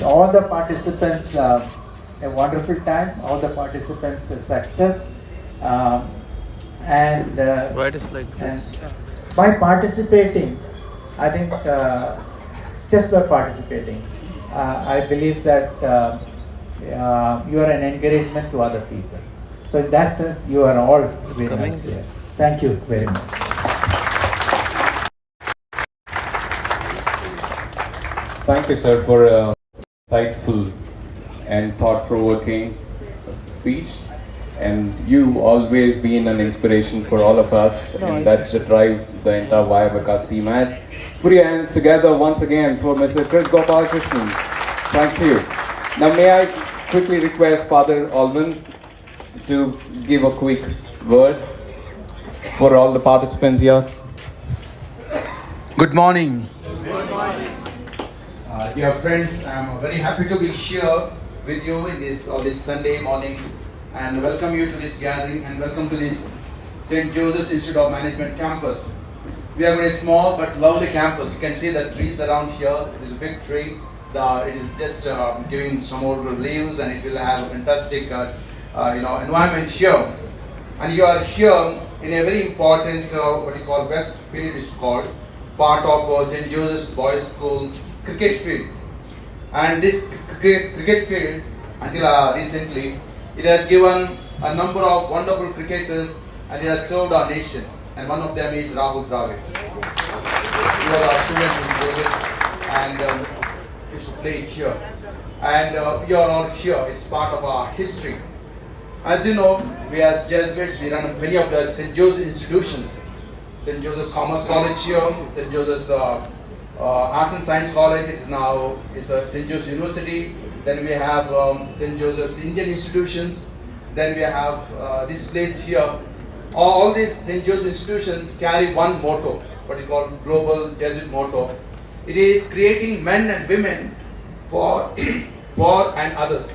all the participants a wonderful time, all the participants success, and Why it is like and this? by participating, I think just by participating, I believe that you are an encouragement to other people. So in that sense, you are all very nice here. Thank you very much. Thank you, sir, for a insightful and thought-provoking speech. And you always been an inspiration for all of us, and that's the drive the entire Vayah Vikas team has. Put your hands together once again for Mr. Chris Gopalakrishnan. Thank you. Now, may I quickly request Father Alvin to give a quick word for all the participants here. Good morning. Dear friends, I'm very happy to be here with you in this Sunday morning and welcome you to this gathering and welcome to this St. Joseph's Institute of Management campus. We are a very small but lovely campus. You can see the trees around here. It is a big tree. It is just giving some more leaves and it will have a fantastic environment here. And you are here in a very important what you call West Field is called, part of St. Joseph's Boys School cricket field. And this cricket field, until recently, it has given a number of wonderful cricketers and it has served our nation. And one of them is Rahul Dravid. He was our student in Joseph's and used to play here. And we are all here. It's part of our history. As you know, we as Jesuits, we run many of the St. Joseph's institutions. St. Joseph's Commerce College here, St. Joseph's Arts and Science College, it's St. Joseph's University. Then we have St. Joseph's Indian institutions. Then we have this place here. All these St. Joseph institutions carry one motto, what is called Global Jesuit motto. It is creating men and women for and others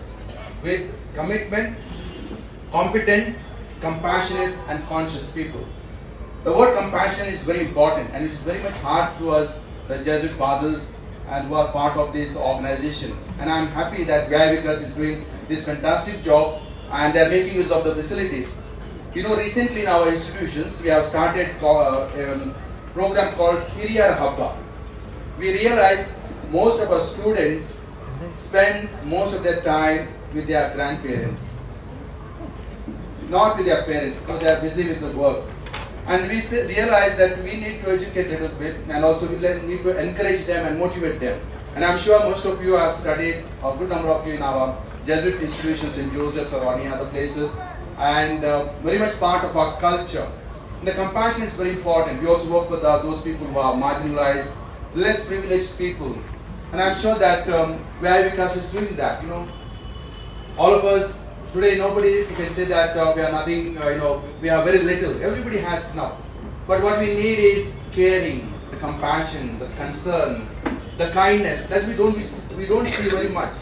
with commitment, competent, compassionate and conscious people. The word compassion is very important and it is very much hard to us, the Jesuit fathers and who are part of this organization. And I am happy that Vayah Vikas is doing this fantastic job and they are making use of the facilities. You know, recently in our institutions, we have started a program called Hiriyar Habba. We realized most of our students spend most of their time with their grandparents, not with their parents because they are busy with the work. And we realized that we need to educate a little bit and also we need to encourage them and motivate them. And I'm sure most of you have studied, a good number of you in our Jesuit institutions in Joseph's or any other places, and very much part of our culture. And the compassion is very important. We also work with those people who are marginalized, less privileged people. And I'm sure that Vayah Vikas is doing that. You know, all of us today, nobody can say that we are nothing. We have very little. Everybody has enough. But what we need is caring, the compassion, the concern, the kindness that we don't see very much.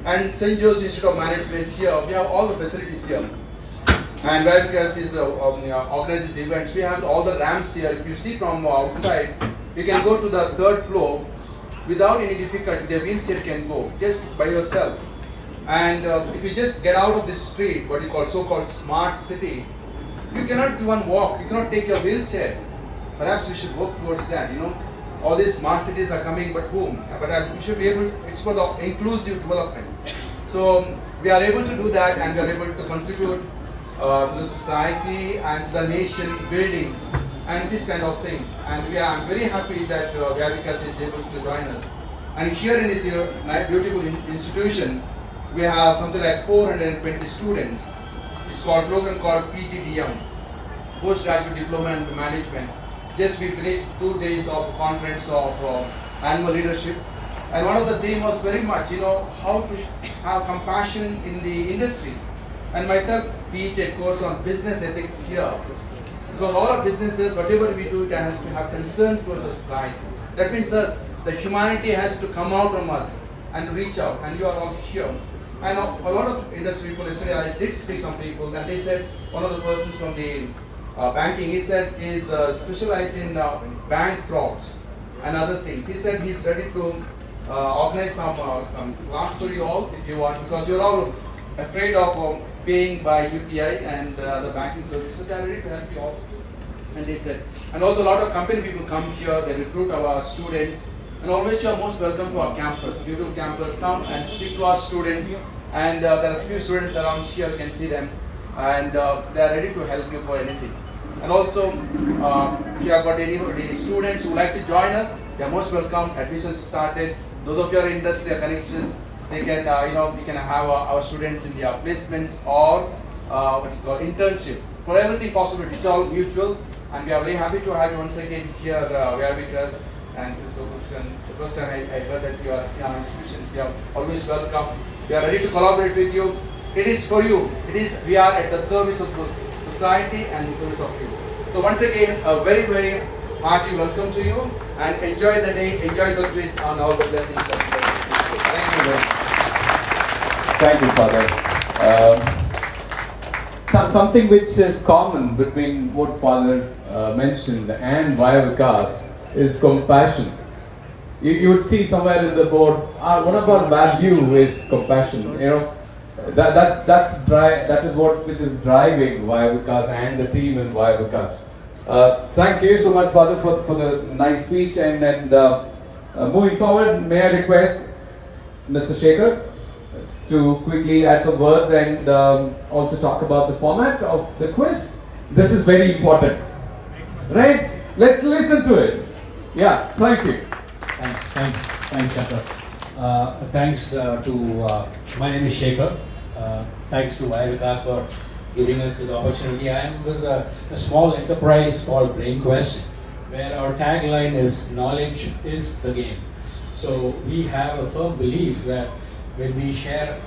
And St. Joseph's Institute of Management here, we have all the facilities here. And Vayah Vikas is organizing these events. We have all the ramps here. If you see from outside, you can go to the third floor without any difficulty. The wheelchair can go just by yourself. And if you just get out of this street, what you call so-called smart city, you cannot even walk. You cannot take your wheelchair. Perhaps we should work towards that. All these smart cities are coming, but boom. But we should be able. It's for the inclusive development. So we are able to do that, and we are able to contribute to the society and the nation building and these kind of things. And I'm very happy that Vayah Vikas is able to join us. And here in this beautiful institution, we have something like 420 students. It's called program called PGDM, Postgraduate Diploma in Management. Just we finished 2 days of conference of annual leadership. And one of the themes was very much, how to have compassion in the industry. And myself teach a course on business ethics here. Because all our businesses, whatever we do, it has to have concern towards the society. That means the humanity has to come out from us and reach out. And you are all here. And a lot of industry people, yesterday I did speak to some people, and they said, one of the persons from the banking, he said, is specialized in bank frauds and other things. He said he's ready to organize some class for you all if you want, because you're all afraid of paying by UPI and the banking services. They are ready to help you all. And they said, and also a lot of company people come here, they recruit our students, and always you are most welcome to our campus. Beautiful campus, come and speak to our students. And there are a few students around here, you can see them, and they are ready to help you for anything. And also, if you have got any students who like to join us, they are most welcome. Admissions started. Those of your industry connections, they can, we can have our students in their placements or what you call internship. For everything possible, it's all mutual, and we are very happy to have you once again here, Vayah Vikas and Mr. Bhushan. The first time I heard that you are in our institution, we are always welcome. We are ready to collaborate with you. It is for you. We are at the service of society and the service of you. So once again, a very, very hearty welcome to you, and enjoy the day, enjoy the quiz, and all the blessings. Thank you very much. Thank you, Father. Something which is common between what Father mentioned and Vayah Vikas is compassion. You would see somewhere in the board, one of our value is compassion. That is what which is driving Vayah Vikas and the team in Vayah Vikas. Thank you so much, Father, for the nice speech. And moving forward, may I request Mr. Shekhar to quickly add some words and also talk about the format of the quiz. This is very important, right? Let's listen to it. Yeah, thank you. Thanks, Shekhar. Thanks to, my name is Shekhar. Thanks to Vayah Vikas for giving us this opportunity. I am with a small enterprise called BrainQuest, where our tagline is knowledge is the game. So we have a firm belief that when we share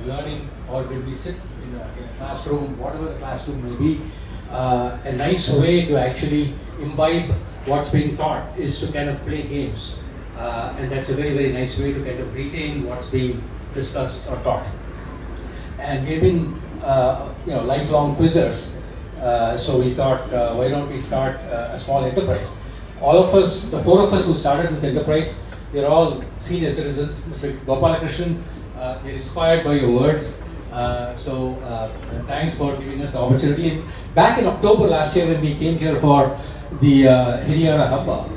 learning, or when we sit in a classroom, whatever the classroom may be, a nice way to actually imbibe what's being taught is to kind of play games. And that's a very, very nice way to kind of retain what's being discussed or taught. And we've been, lifelong quizzers. So we thought, why don't we start a small enterprise? All of us, the four of us who started this enterprise, we're all senior citizens. Mr. Gopalakrishnan, we're inspired by your words. So thanks for giving us the opportunity. And back in October last year, when we came here for the Hiriyara Habba,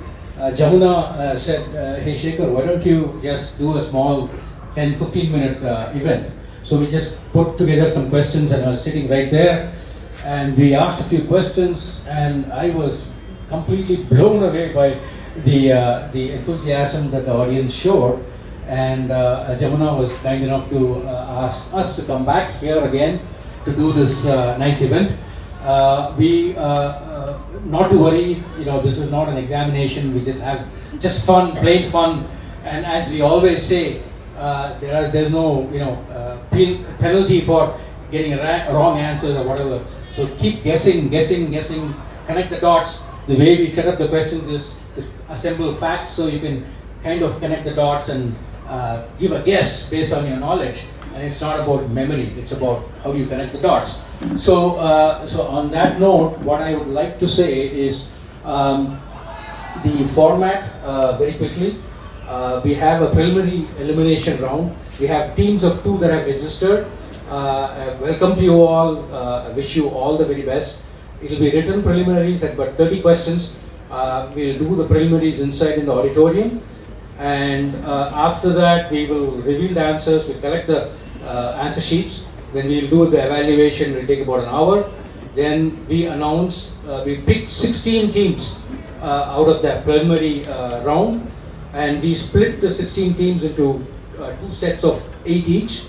Jamuna said, hey Shekhar, why don't you just do a small 10-15 minute event? So we just put together some questions, and I was sitting right there, and we asked a few questions, and I was completely blown away by the enthusiasm that the audience showed. And Jamuna was kind enough to ask us to come back here again to do this nice event. Not to worry, this is not an examination. We just have fun, plain fun. And as we always say, there's no penalty for getting wrong answers or whatever. So keep guessing, connect the dots. The way we set up the questions is to assemble facts so you can kind of connect the dots and give a guess based on your knowledge. And it's not about memory, it's about how you connect the dots. So on that note, what I would like to say is the format very quickly. We have a preliminary elimination round. We have teams of 2 that have registered. Welcome to you all. I wish you all the very best. It will be written preliminaries at about 30 questions. We'll do the preliminaries inside in the auditorium. And after that, we will reveal the answers. We'll collect the answer sheets. Then we'll do the evaluation. It will take about an hour. Then we announce, we pick 16 teams out of that preliminary round. And we split the 16 teams into 2 sets of 8 each.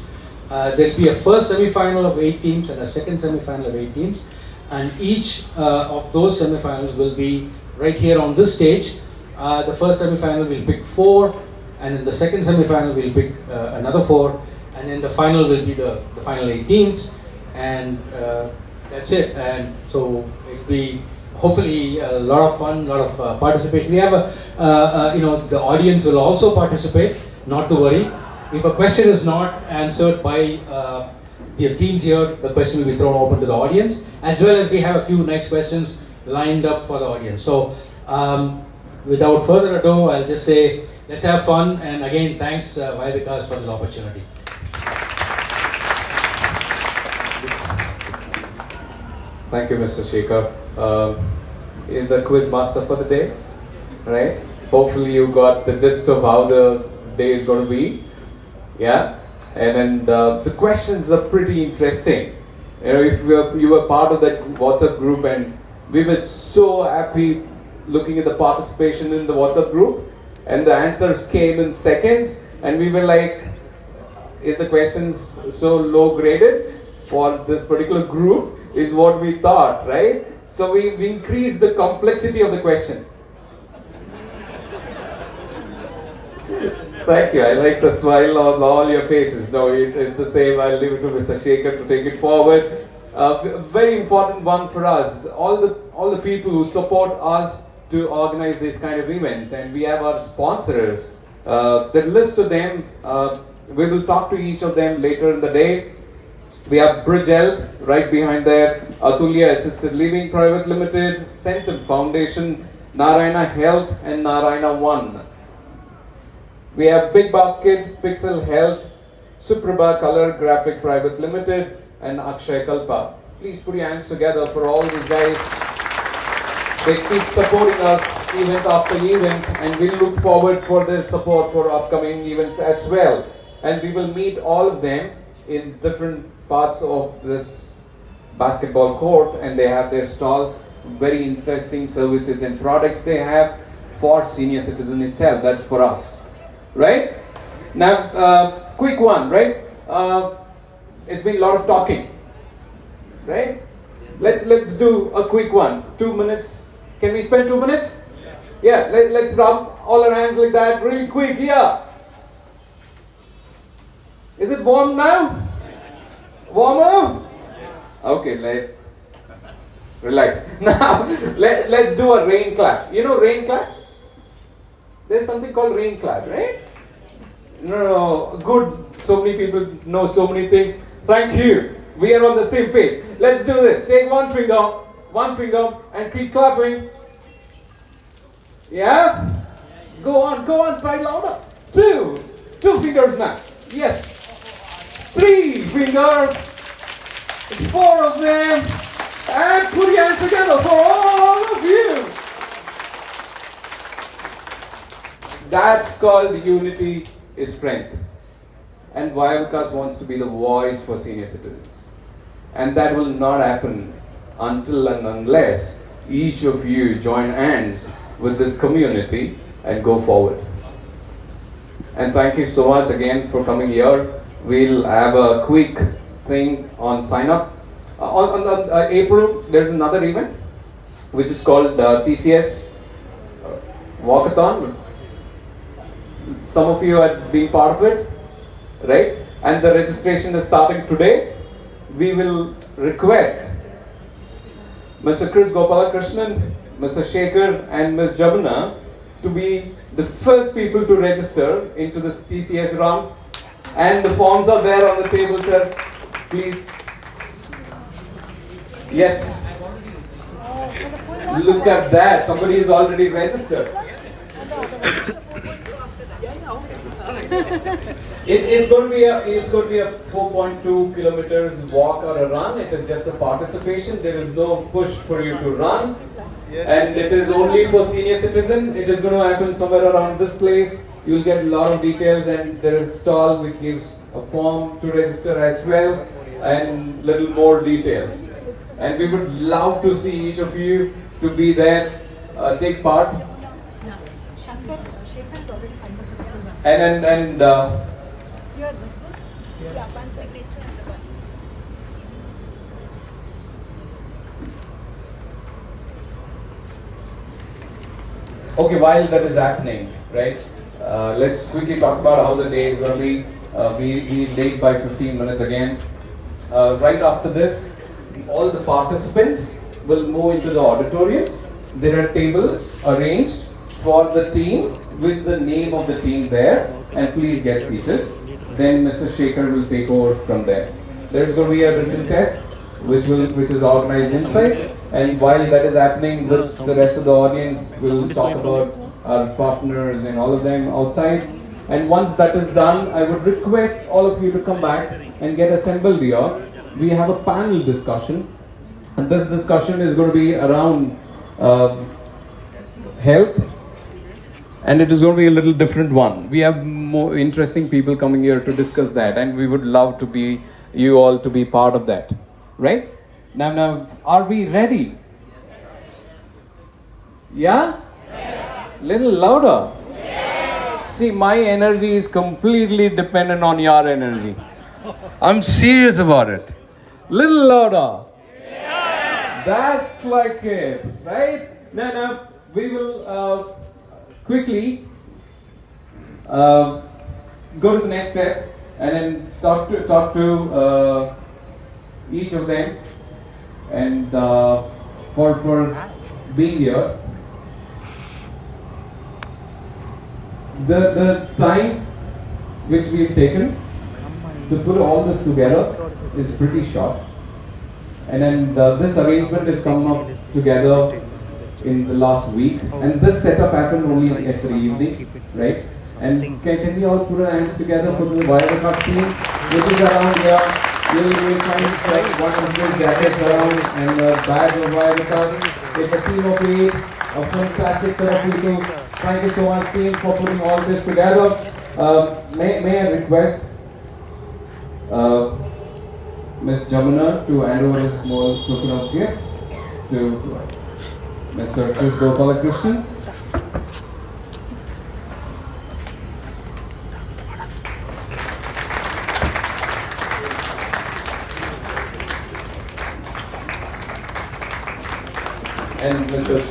There'll be a first semi-final of 8 teams and a second semi-final of 8 teams. And each of those semi-finals will be right here on this stage. The first semi-final will pick 4, and in the second semi-final we'll pick another 4, and then the final will be the final 8 teams, and that's it. And so it'll be hopefully a lot of fun, a lot of participation. We have the audience will also participate, not to worry. If a question is not answered by the teams here, the question will be thrown open to the audience, as well as we have a few nice questions lined up for the audience. So without further ado, I'll just say Let's have fun. And again, thanks Vayah Vikas for this opportunity. Thank you, Mr. Shekhar. Is the quiz master for the day, right? Hopefully you got the gist of how the day is going to be. Yeah, and the questions are pretty interesting. You know, if you were part of that WhatsApp group, and we were so happy looking at the participation in the WhatsApp group, and the answers came in seconds, and we were like, is the questions so low graded for this particular group? Is what we thought, right? So we increased the complexity of the question. Thank you. I like the smile on all your faces. No, it is the same. I'll leave it to Mr. Shekhar to take it forward. Very important one for us. All the people who support us to organize these kind of events, and we have our sponsors. The list of them, we will talk to each of them later in the day. We have Bridge Health right behind there, Atulya Assisted Living Private Limited, Centum Foundation, Narayana Health, and Narayana One. We have Big Basket, Pixel Health, Suprabha Color Graphic Private Limited, and Akshay Kalpa. Please put your hands together for all these guys. They keep supporting us event after event, and we look forward for their support for upcoming events as well. And we will meet all of them in different parts of this basketball court, and they have their stalls. Very interesting services and products they have for senior citizen itself. That's for us, right? Now, quick one, right? It's been a lot of talking, right? Let's do a quick one. 2 minutes. Can we spend 2 minutes? Yeah. Let's rub all our hands like that, really quick. Yeah. Is it warm now? Warmer? Okay, relax. Now, let's do a rain clap. You know rain clap? There's something called rain clap, right? No, good. So many people know so many things. Thank you. We are on the same page. Let's do this. Take one finger, and keep clapping. Yeah? Go on, try louder. Two fingers now. Yes. 3 fingers, 4 of them, and put your hands together for all of you. That's called unity is strength. And Vayah Vikas wants to be the voice for senior citizens. And that will not happen until and unless each of you join hands with this community and go forward. And thank you so much again for coming here. We'll have a quick thing on sign up. On April, there's another event which is called TCS Walkathon. Some of you have been part of it, right? And the registration is starting today. We will request Mr. Chris Gopalakrishnan, Mr. Shekhar, and Ms. Jabana to be the first people to register into this TCS round. And the forms are there on the table, sir. Please. Yes. Look at that. Somebody is already registered. It's going to be a 4.2 kilometers walk or a run. It is just a participation. There is no push for you to run. And it is only for senior citizen. It is going to happen somewhere around this place. You will get a lot of details, and there is a stall which gives a form to register as well, and little more details. And we would love to see each of you to be there, take part. And okay, while that is happening, right? Let's quickly talk about how the day is going to be. We late by 15 minutes again. Right after this, all the participants will move into the auditorium. There are tables arranged for the team with the name of the team there, and please get seated. Then Mr. Shekhar will take over from there. There is going to be a written test which is organized inside, and while that is happening, with the rest of the audience, we'll talk about our partners and all of them outside. And once that is done, I would request all of you to come back and get assembled here. We have a panel discussion, and this discussion is going to be around health, and it is going to be a little different one. We have more interesting people coming here to discuss that, and we would love to be you all to be part of that. Right? Now, are we ready? Yeah? Yes. Little louder. Yes. See, my energy is completely dependent on your energy. I'm serious about it. Little louder. Yes. That's like it, right? Now we will quickly go to the next step and then talk to each of them, and for being here. The time which we've taken to put all this together is pretty short, and then this arrangement has come up together in the last week, and this setup happened only yesterday evening, right? And can we all put our hands together for the Vayah Vikas team, which is around here. You'll find like 100 jackets around and a bag of Vayah Vikas. It's a team of 8, a fantastic set of people. Thank you so much, team, for putting all this together. May I request Ms. Jamuna to hand over a small token of gift to Mr. Chris Gopalakrishnan. And Mr.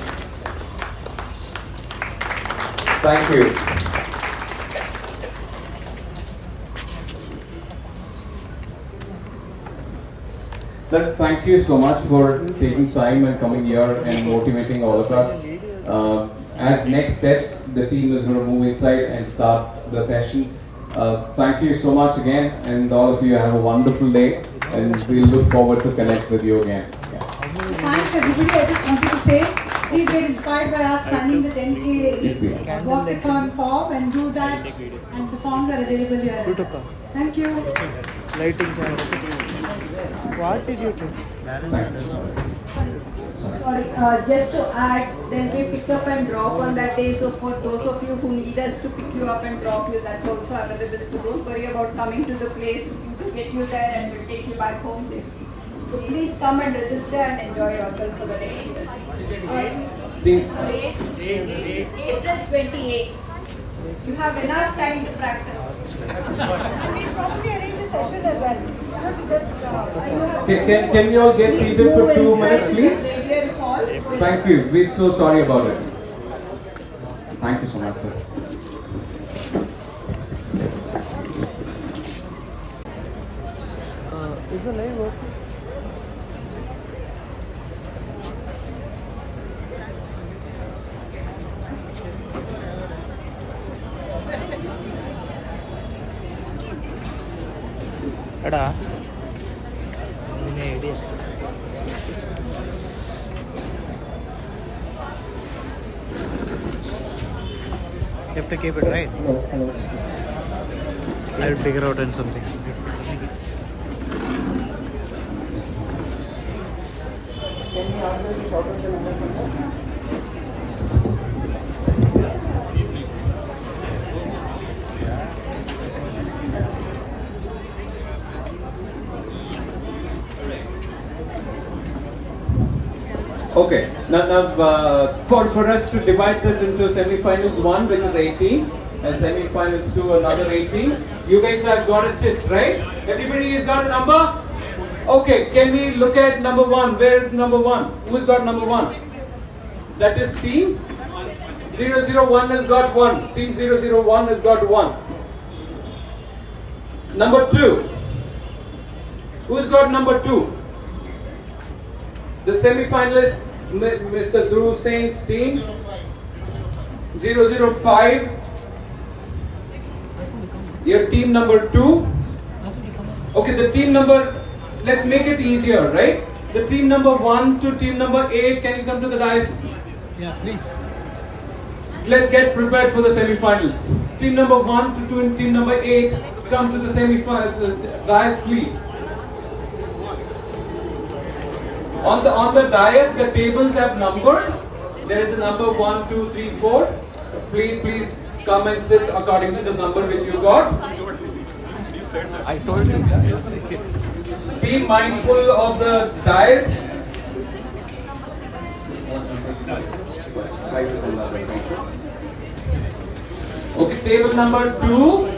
Thank you. Sir, thank you so much for taking time and coming here and motivating all of us. As next steps, the team is going to move inside and start the session. Thank you so much again, and all of you have a wonderful day, and we look forward to connect with you again. Thanks everybody. I just wanted to say, please get inspired by us signing the 10K walkathon form and do that, and the forms are available here. Thank you. Lighting camera. What did you do? Sorry, just to add, there'll be pick up and drop on that day. So for those of you who need us to pick you up and drop you, that's also available. So don't worry about coming to the place. We'll get you there and we'll take you back home safely. So please come and register and enjoy yourself for the next event. April 28th. You have enough time to practice. And we'll probably arrange the session as well. Can you all get seated for 2 minutes, please? Thank you. We're so sorry about it. Thank you so much, sir. Is the live working? Ada, idea. You have to keep it right. I'll figure out on something. Okay, now for us to divide this into semi-finals 1, which is 18, and semi-finals 2, another 18. You guys have got it, right? Everybody has got a number? Okay, can we look at number 1? Where is number 1? Who's got number 1? That is team 001 has got 1. Team 001 has got 1. Number 2. Who's got number 2? The semi-finalist, Mr. Dhruv Singh's team 005. Your team number 2. Okay, the team number, let's make it easier, right? The team number 1 to team number 8, can you come to the dais? Yeah, please. let's get prepared for the semi-finals. Team number 1 to team number 8, come to the semi-finals. Dais, please. On the dais, the tables have numbered. There is a number 1, 2, 3, 4. Please come and sit according to the number which you got. I told you. Be mindful of the dais. Okay, table number 2.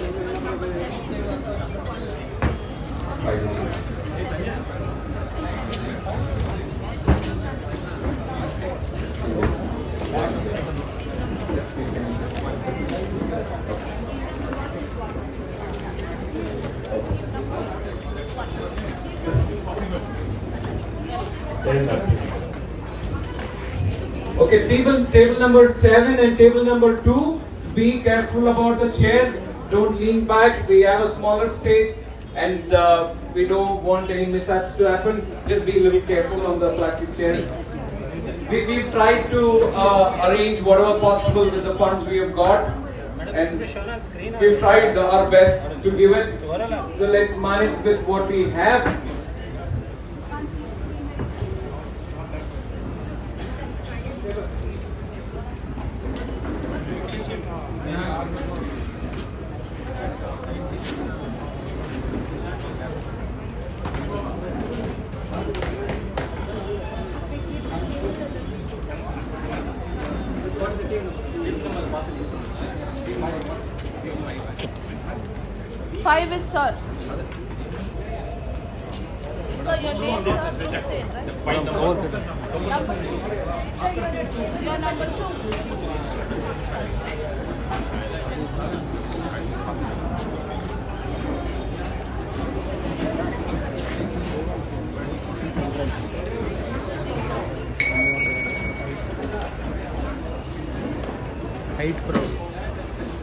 Okay, table number 7 and table number 2. Be careful about the chair. Don't lean back. We have a smaller stage, and we don't want any mishaps to happen. Just be a little careful on the plastic chairs. We've tried to arrange whatever possible with the funds we have got, and we've tried our best to give it. So let's manage with what we have. Five is sir. So your name sir Hussain, right? Number 2. Your number 2. Height pro.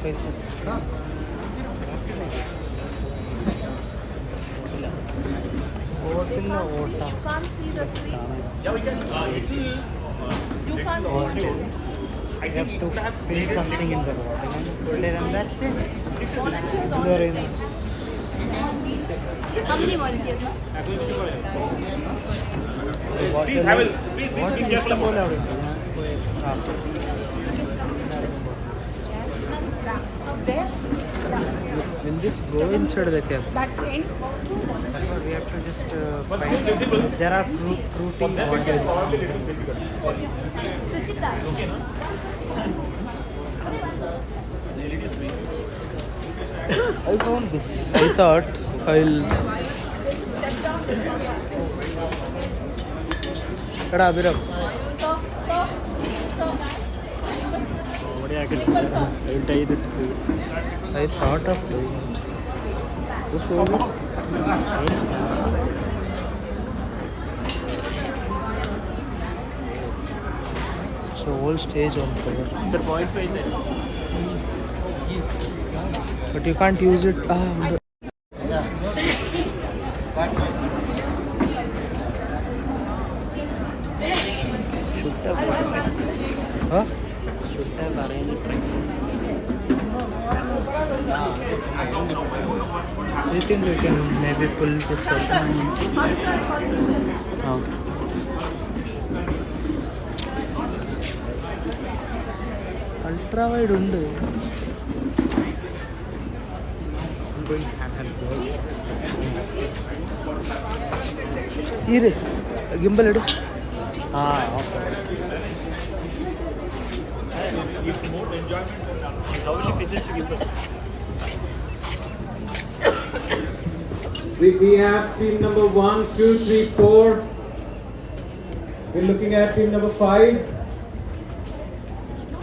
Face it. You can't see the screen. You can't see it. You have to put something in the water and that's it. Volunteers on the stage. How many volunteers? Please have it. Please be careful. There? Will this go inside the cap? That train? We have to just find. There are fruity waters. Suchita. I found this. I thought I'll. Kada Abhiram. I will tie this. I thought of doing it. This one is so whole stage on cover. Sir, point for it. But you can't use it. Should have. Huh? Should have arranged. You think we can maybe pull this up? Oh. Ultra wide undu. I'm going to handle it. Gimbal edu. Okay. It's more enjoyment. How will you finish the gimbal? We have team number 1, 2, 3, 4. We're looking at team number 5.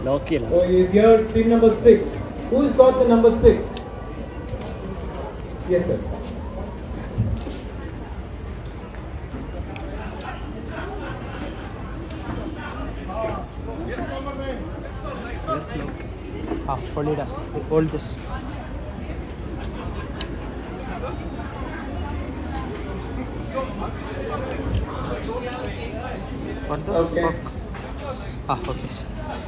Okay. So is here team number 6. Who's got the number 6? Yes, sir. Hold it up. Hold this. What the fuck? Okay.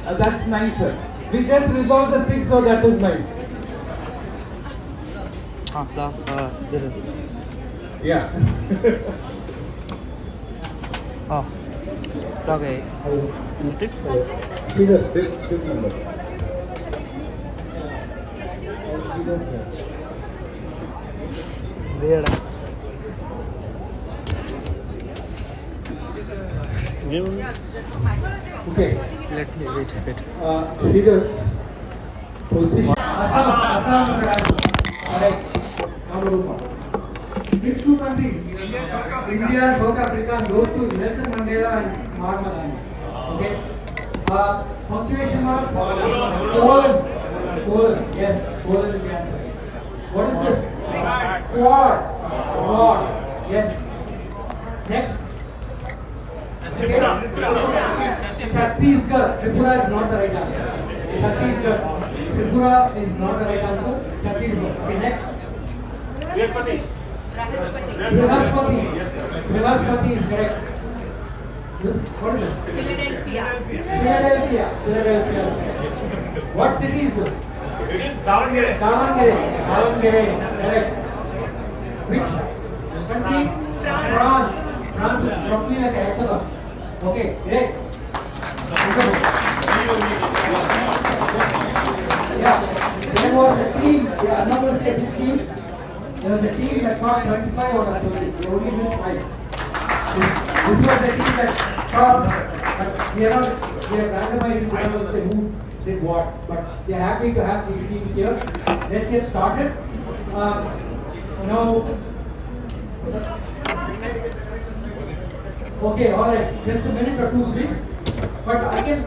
That's 9, sir. We just resolved the 6, so that is 9. Yeah. Okay. Fifth number. There. Okay. Let me wait a bit. Figure position. Alright. Which two countries? India, South Africa, and those two, Nelson Mandela and Mahatma Gandhi. Okay. Punctuation mark. Poland. Poland. Yes, Poland is the answer. What is this? Quad. Quad. Yes. Next. Chhattisgarh. Tripura is not the right answer. Chhattisgarh. Tripura is not the right answer. Chhattisgarh. Okay, next. Brihaspati. Brihaspati is correct. This, what is it? Philadelphia. Philadelphia. Philadelphia. What city is it? It is Davangere. Davangere. Davangere. Correct. Which country? France. France is roughly like an hexagon. Okay, great. Yeah, there was a team, I'm not going to say which team. There was a team that got 25 out of 30. They only missed 5. This was the team that got, but we are randomizing because of the who did what. But we are happy to have these teams here. Let's get started. Okay, all right. Just a minute or two, please. But I can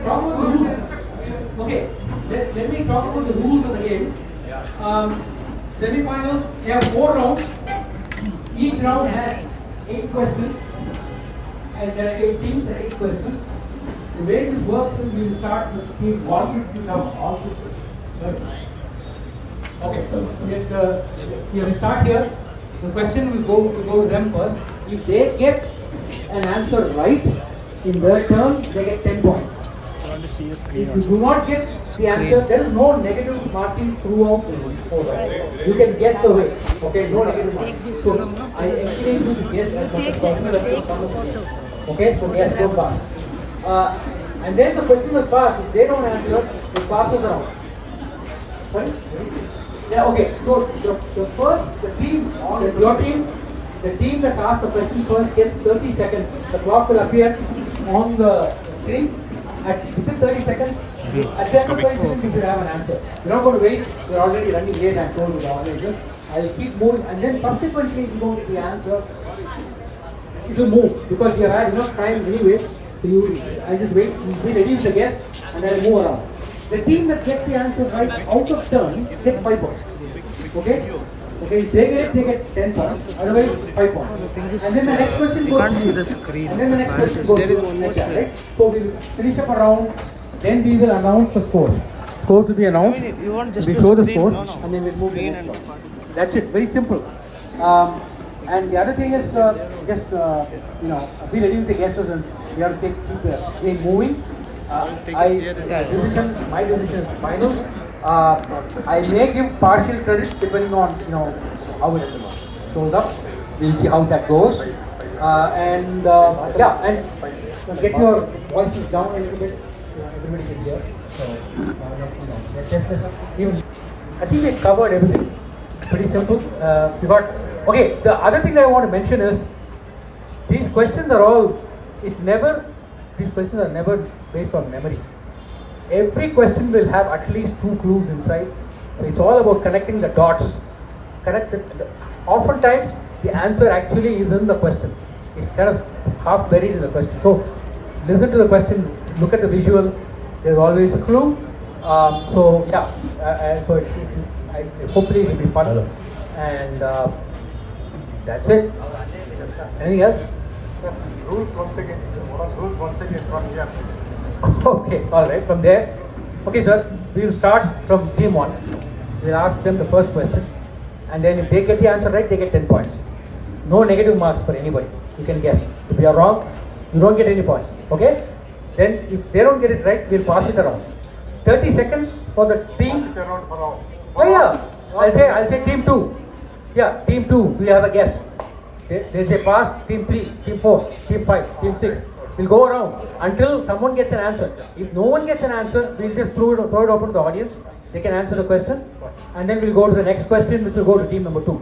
talk about the rules. Okay, let me talk about the rules of the game. Semi-finals, they have 4 rounds. Each round has 8 questions, and there are 8 teams and 8 questions. The way this works is we will start with team 1. Okay, we start here. The question will go to them first. If they get an answer right in their turn, they get 10 points. If you do not get the answer, there is no negative marking throughout the program. You can guess away. Okay, no negative marking. So I encourage you to guess as much as possible. Okay, so yes, don't pass. And then the question will pass. If they don't answer, it passes around. Sorry? Yeah, okay. So the team that asks the question first gets 30 seconds. The clock will appear on the screen. Within 30 seconds, at the end of 30 seconds, you should have an answer. You're not going to wait. We're already running late, I'm told with the organizers. I'll keep moving, and then subsequently, if you don't get the answer, it will move because we have had enough time anyway. So I'll just wait. We'll reduce the guess, and then I'll move around. The team that gets the answer right out of turn gets 5 points. Okay? Okay, if they get it, they get 10 points. Otherwise, 5 points. And then the next question goes can't to see you. the screen. And then the next question goes There is to one like more that, right? So we'll finish up a round. Then we will announce the score. Scores will be announced. You want just We the show the screen? scores, No, no. and then we'll move to the Screen next and round. That's it. Very simple. And the other thing is be ready with the guesses, and we have to keep the game moving. My decision is final. I may give partial credit depending on how it shows up. We'll see how that goes. And get your voices down a little bit. Everybody can hear. So I think we covered everything. Pretty simple. Okay. The other thing that I want to mention is these questions are never based on memory. Every question will have at least 2 clues inside. So it's all about connecting the dots. Oftentimes, the answer actually is in the question. It's kind of half buried in the question. So listen to the question, look at the visual. There's always a clue. Hopefully it will be fun. And that's it. Anything else? Rules once again from here. Okay, all right, from there. Okay, sir, we will start from team 1. We'll ask them the first question. And then if they get the answer right, they get 10 points. No negative marks for anybody. You can guess. If you are wrong, you don't get any points. Okay? Then if they don't get it right, we'll pass it around. 30 seconds for the team. Oh yeah, I'll say team 2. Yeah, team 2, we have a guess. They say pass, team 3, team 4, team 5, team 6. We'll go around until someone gets an answer. If no one gets an answer, we'll just throw it open to the audience. They can answer the question, and then we'll go to the next question, which will go to team number 2.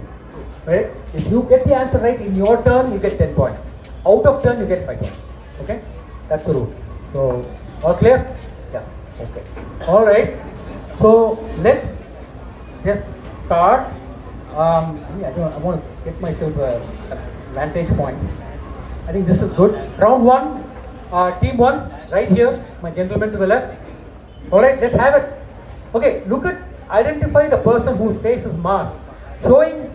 Right? If you get the answer right in your turn, you get 10 points. Out of turn, you get 5 points. Okay? That's the rule. So, all clear? Yeah. Okay. All right. So let's just start. I want to get myself a vantage point. I think this is good. Round 1, team 1, right here. My gentleman to the left. All right. Let's have it. Okay. Identify the person whose face is masked. Showing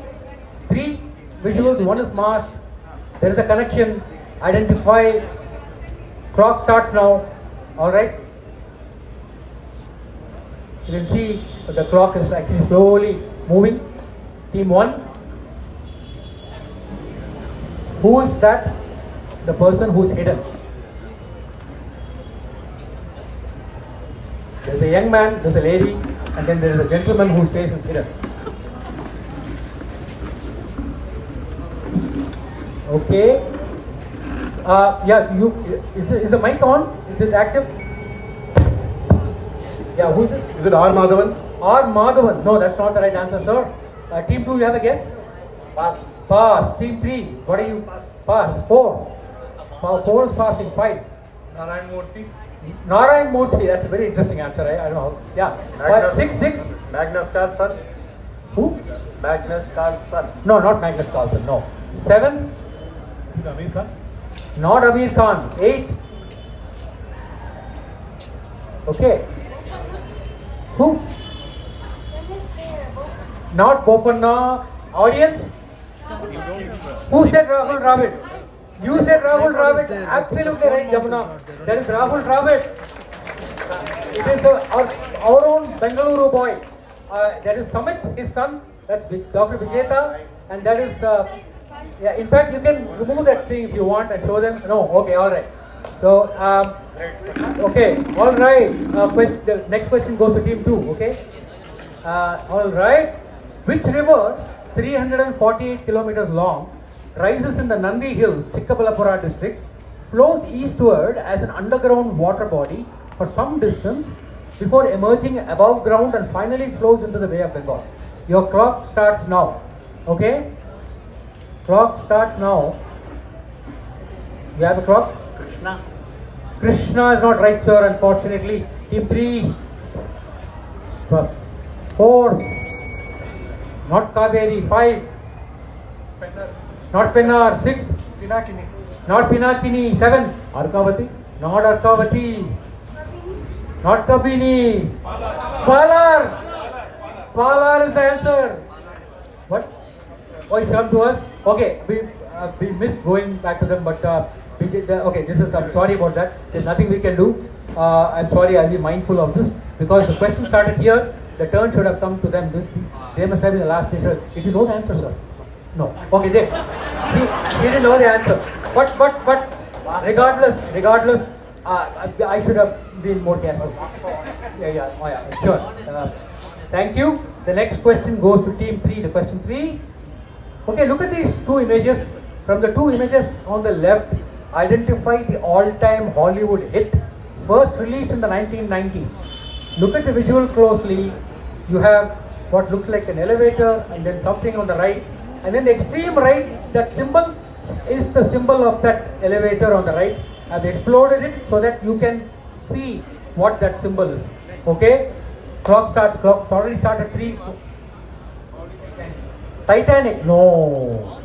3 visuals. One is masked. There is a connection. Identify. Clock starts now. All right. You can see the clock is actually slowly moving. Team 1. Who is that? The person who is hidden. There's a young man, there's a lady, and then there's a gentleman whose face is hidden. Okay. Is the mic on? Is it active? Yeah, who is it? Is it R. Madhavan? R. Madhavan. No, that's not the right answer, sir. Team 2, you have a guess? Pass. Pass. Team 3, what are you? Pass. 4. 4 is passing. 5. Narayan Murthy. Narayan Murthy. That's a very interesting answer. I don't know. Yeah. 6. Magnus Carlson. Who? Magnus Carlson. No, not Magnus Carlson. No. 7. Amir Khan. Not Amir Khan. 8. Okay. Who? Not Bopanna. Audience? Who said Rahul Dravid? You said Rahul Dravid. Absolutely right, Jamuna. That is Rahul Dravid. It is our own Bangalore boy. That is Samit, his son. That's Dr. Vijeta. And that is, yeah, in fact, you can remove that thing if you want and show them. No, okay, all right. So, okay, all right. The next question goes to team 2, okay? All right. Which river, 348 kilometers long, rises in the Nandi Hills, Chikkaballapura district, flows eastward as an underground water body for some distance before emerging above ground and finally flows into the Bay of Bengal? Your clock starts now. Okay? Clock starts now. You have a clock? Krishna. Krishna is not right, sir, unfortunately. Team 3. 4. Not Kaveri. 5. Not Pennar. 6. Pinakini. Not Pinakini. 7. Arkavati. Not Arkavati. Not Kabini. Palar. Palar is the answer. What? Oh, it's come to us. Okay, we missed going back to them, but we did. Okay, I'm sorry about that. There's nothing we can do. I'm sorry. I'll be mindful of this because the question started here. The turn should have come to them. They must have been the last answer. Did you know the answer, sir? No. Okay, he didn't know the answer. But regardless, I should have been more careful. Yeah, sure. Thank you. The next question goes to team 3. The question 3. Okay, look at these 2 images. From the 2 images on the left, identify the all-time Hollywood hit, first released in the 1990s. Look at the visual closely. You have what looks like an elevator and then something on the right. And then the extreme right, that symbol is the symbol of that elevator on the right. I've exploded it so that you can see what that symbol is. Okay? Clock already started 3. Titanic. No.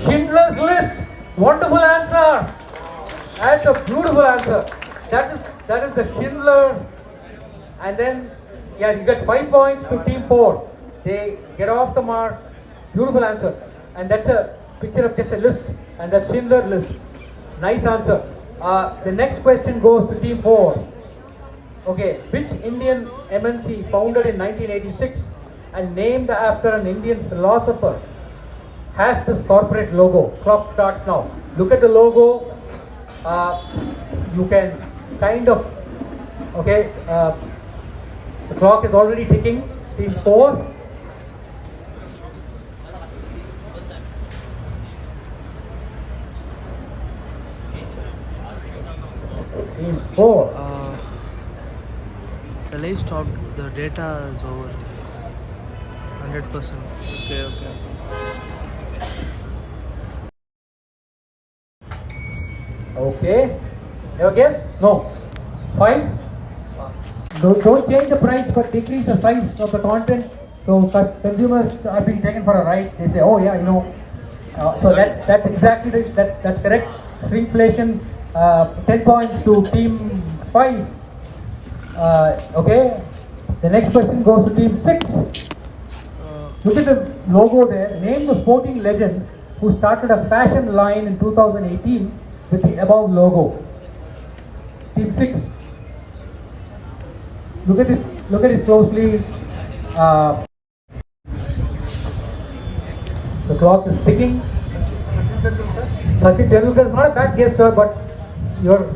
Schindler's List. Wonderful answer. That's a beautiful answer. That is the Schindler's. And then, yeah, you get 5 points to team 4. They get off the mark. Beautiful answer. And that's a picture of just a list. And that's Schindler's List. Nice answer. The next question goes to team 4. Okay, which Indian MNC founded in 1986 and named after an Indian philosopher has this corporate logo? Clock starts now. Look at the logo. you can kind of, okay, the clock is already ticking. Team 4. Team 4. The live stopped. The data is over. 100%. Okay. Okay. Your guess? No. 5. Don't change the price, but decrease the size of the content. So consumers are being taken for a ride. They say, oh yeah, so that's exactly that's correct. Shrinkflation. 10 points to team 5. Okay. The next question goes to team 6. Look at the logo there. Name the sporting legend who started a fashion line in 2018 with the above logo. Team 6. Look at it closely. The clock is ticking. Sachin Tendulkar is not a bad guess, sir, but you're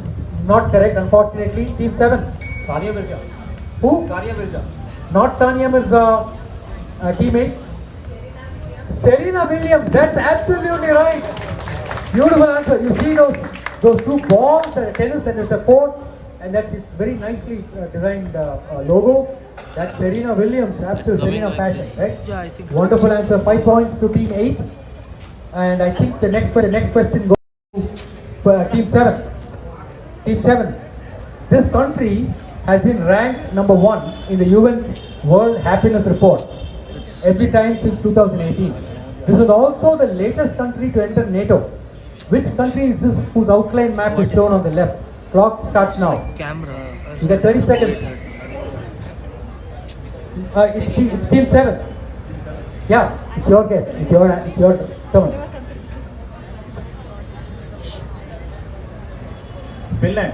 not correct, unfortunately. Team 7. Sania Mirza. Who? Sania Mirza. Not Sania Mirza. Teammate. Serena Williams. That's absolutely right. Beautiful answer. You see those two balls, tennis, and there's a court, and that's a very nicely designed logo. That's Serena Williams. Absolute Serena fashion, right? Yeah, I think. Wonderful answer. 5 points to team 8. And I think the next question goes to team 7. Team 7. This country has been ranked number 1 in the UN's World Happiness Report every time since 2018. This is also the latest country to enter NATO. Which country is this whose outline map is shown on the left? Clock starts now. Camera. You got 30 seconds. It's team 7. Yeah, it's your guess. It's your turn. Finland.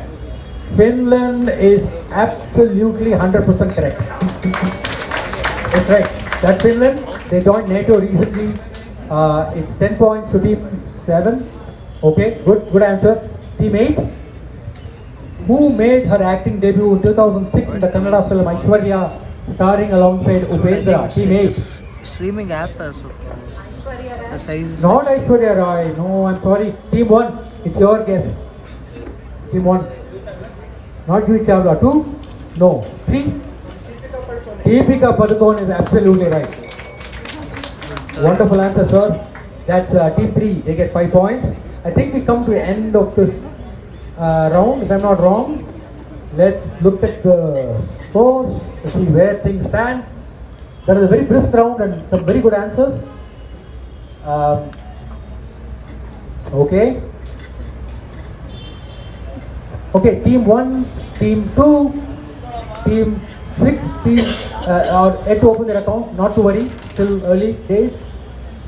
Finland is absolutely 100% correct. That's right. That's Finland. They joined NATO recently. It's 10 points to team 7. Okay, good answer. Team 8. Who made her acting debut in 2006 in the Kannada film Aishwarya, starring alongside Upendra? Team 8. Streaming app also. The size is Not Aishwarya Rai. No, I'm sorry. Team 1. It's your guess. Team 1. Not Juhi Chawla. 2. No. 3. Deepika Padukone is absolutely right. Wonderful answer, sir. That's team 3. They get 5 points. I think we come to the end of this round, if I'm not wrong. Let's look at the scores to see where things stand. That is a very brisk round and some very good answers. Okay. Okay, team 1, team 2, team 6, team are yet to open their account, not to worry, still early days.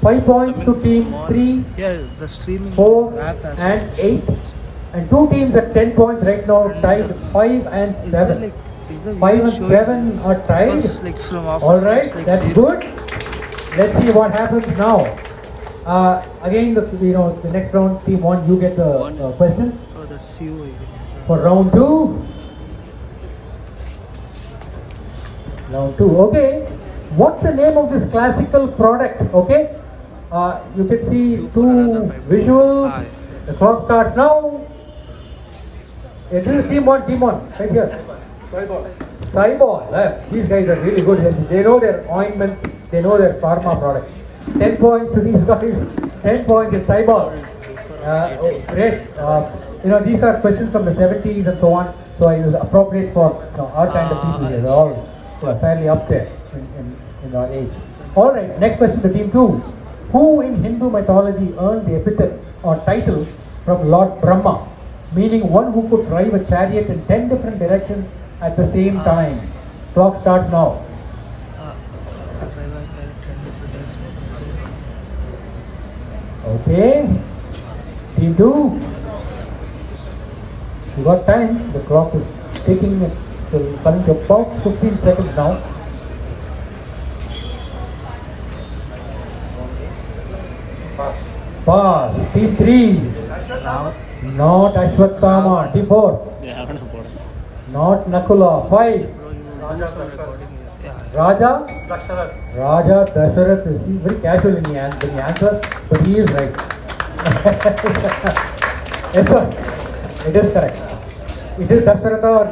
5 points to team 3, yeah, the streaming 4 app has and 8. And 2 teams at 10 points right now, tied 5 and 7. 5 and 7 are tied. Like from Alright, that's good. Let's see what happens now. Again, the next round, team 1, you get the question. Oh, that's you, I guess. For round 2. Round 2, okay. What's the name of this classical product? Okay. You can see 2 visuals. The clock starts now. This is team 1, right here. Cyball. These guys are really good. They know their ointments, they know their pharma products. 10 points to these guys, 10 points in Cyball. Great. These are questions from the 70s and so on, so it is appropriate for our kind of people. They're all fairly up there in our age. Alright, next question to team 2. Who in Hindu mythology earned the epithet or title from Lord Brahma, meaning one who could drive a chariot in 10 different directions at the same time? Clock starts now. Okay. Team 2. You got time. The clock is ticking till coming to about 15 seconds now. Pass. Team 3. Not Ashwatthama. D4. Not Nakula. 5. Raja. Raja Dasarath. He's very casual in the answer, but he is right. Yes, sir. It is correct. It is Dasaratha or